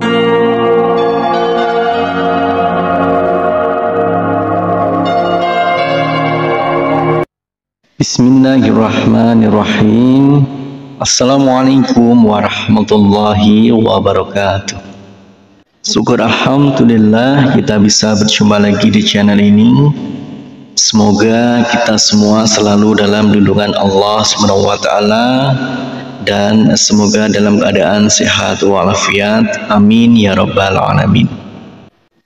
Bismillahirrahmanirrahim. Assalamualaikum warahmatullahi wabarakatuh. Syukur alhamdulillah kita bisa berjumpa lagi di channel ini. Semoga kita semua selalu dalam lindungan Allah SWT dan semoga dalam keadaan sehat walafiat. Amin ya rabbal alamin.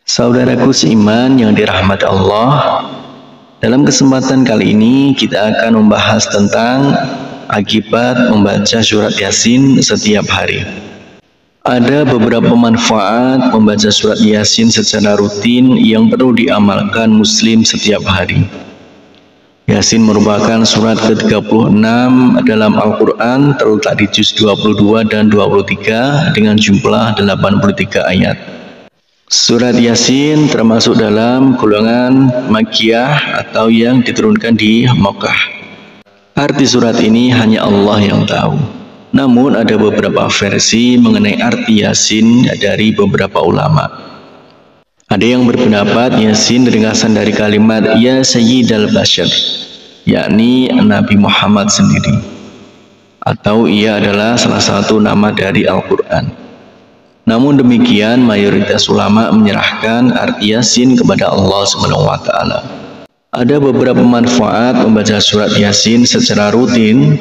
Saudaraku seiman yang dirahmati Allah, dalam kesempatan kali ini kita akan membahas tentang akibat membaca surat Yasin setiap hari. Ada beberapa manfaat membaca surat Yasin secara rutin yang perlu diamalkan muslim setiap hari. Yasin merupakan surat ke-36 dalam Al-Quran, terletak di juz 22 dan 23 dengan jumlah 83 ayat. Surat Yasin termasuk dalam golongan Makkiyah atau yang diturunkan di Makkah. Arti surat ini hanya Allah yang tahu. Namun ada beberapa versi mengenai arti Yasin dari beberapa ulama. Ada yang berpendapat Yasin ringkasan dari kalimat Ya Sayyidal Bashar, yakni Nabi Muhammad sendiri, atau ia adalah salah satu nama dari Al-Quran. Namun demikian, mayoritas ulama menyerahkan arti Yasin kepada Allah SWT. Ada beberapa manfaat membaca surat Yasin secara rutin.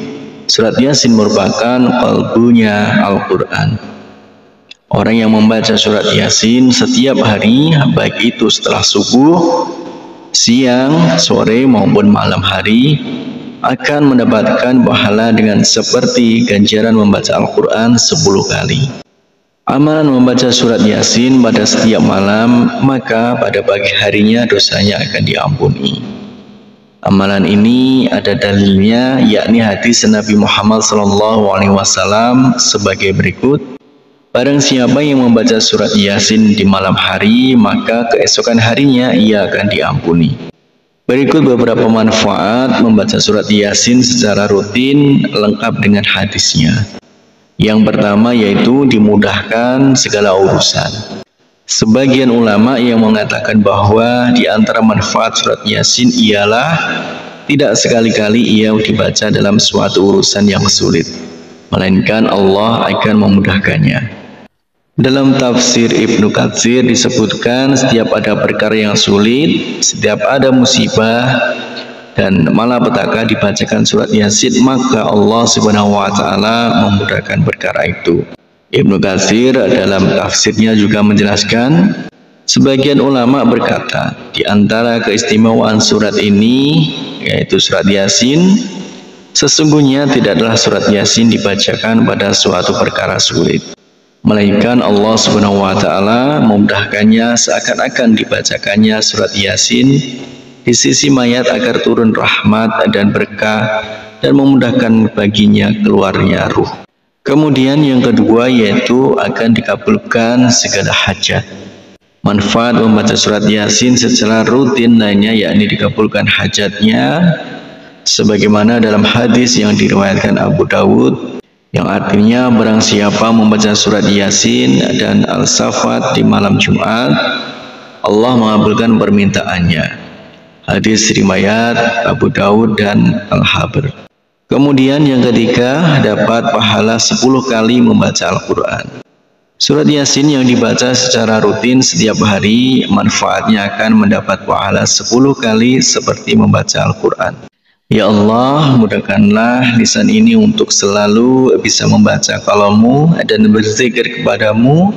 Surat Yasin merupakan qalbunya Al-Quran. Orang yang membaca surat Yasin setiap hari, baik itu setelah subuh, siang, sore maupun malam hari, akan mendapatkan pahala dengan seperti ganjaran membaca Al-Quran 10 kali. Amalan membaca surat Yasin pada setiap malam, maka pada pagi harinya dosanya akan diampuni. Amalan ini ada dalilnya, yakni hadis Nabi Muhammad SAW sebagai berikut. Barang siapa yang membaca surat Yasin di malam hari, maka keesokan harinya ia akan diampuni. Berikut beberapa manfaat membaca surat Yasin secara rutin, lengkap dengan hadisnya. Yang pertama yaitu dimudahkan segala urusan. Sebagian ulama yang mengatakan bahwa di antara manfaat surat Yasin ialah tidak sekali-kali ia dibaca dalam suatu urusan yang sulit, melainkan Allah akan memudahkannya. Dalam tafsir Ibnu Katsir disebutkan setiap ada perkara yang sulit, setiap ada musibah dan malapetaka dibacakan surat Yasin, maka Allah Subhanahu wa taala memudahkan perkara itu. Ibnu Katsir dalam tafsirnya juga menjelaskan, sebagian ulama berkata, di antara keistimewaan surat ini, yaitu surat Yasin, sesungguhnya tidaklah surat Yasin dibacakan pada suatu perkara sulit, melainkan Allah Subhanahu wa taala memudahkannya seakan-akan dibacakannya surat Yasin di sisi mayat agar turun rahmat dan berkah dan memudahkan baginya keluarnya ruh. Kemudian yang kedua yaitu akan dikabulkan segala hajat. Manfaat membaca surat Yasin secara rutin lainnya yakni dikabulkan hajatnya, sebagaimana dalam hadis yang diriwayatkan Abu Dawud yang artinya barang siapa membaca surat Yasin dan Al-Safat di malam Jumat, Allah mengabulkan permintaannya. Hadis riwayat Abu Dawud dan Al-Habr. Kemudian yang ketiga, dapat pahala 10 kali membaca Al-Quran. Surat Yasin yang dibaca secara rutin setiap hari, manfaatnya akan mendapat pahala 10 kali seperti membaca Al-Quran. Ya Allah, mudahkanlah lisan ini untuk selalu bisa membaca kalammu dan berzikir kepadamu,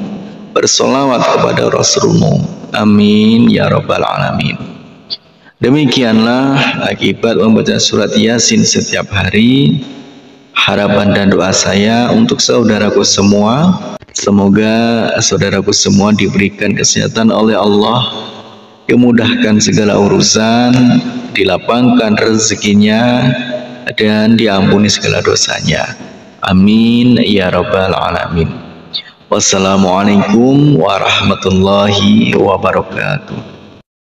bersolawat kepada Rasulmu. Amin ya rabbal alamin. Demikianlah akibat membaca surat Yasin setiap hari. Harapan dan doa saya untuk saudaraku semua, semoga saudaraku semua diberikan kesehatan oleh Allah, dimudahkan segala urusan, dilapangkan rezekinya, dan diampuni segala dosanya. Amin ya rabbal alamin. Wassalamualaikum warahmatullahi wabarakatuh.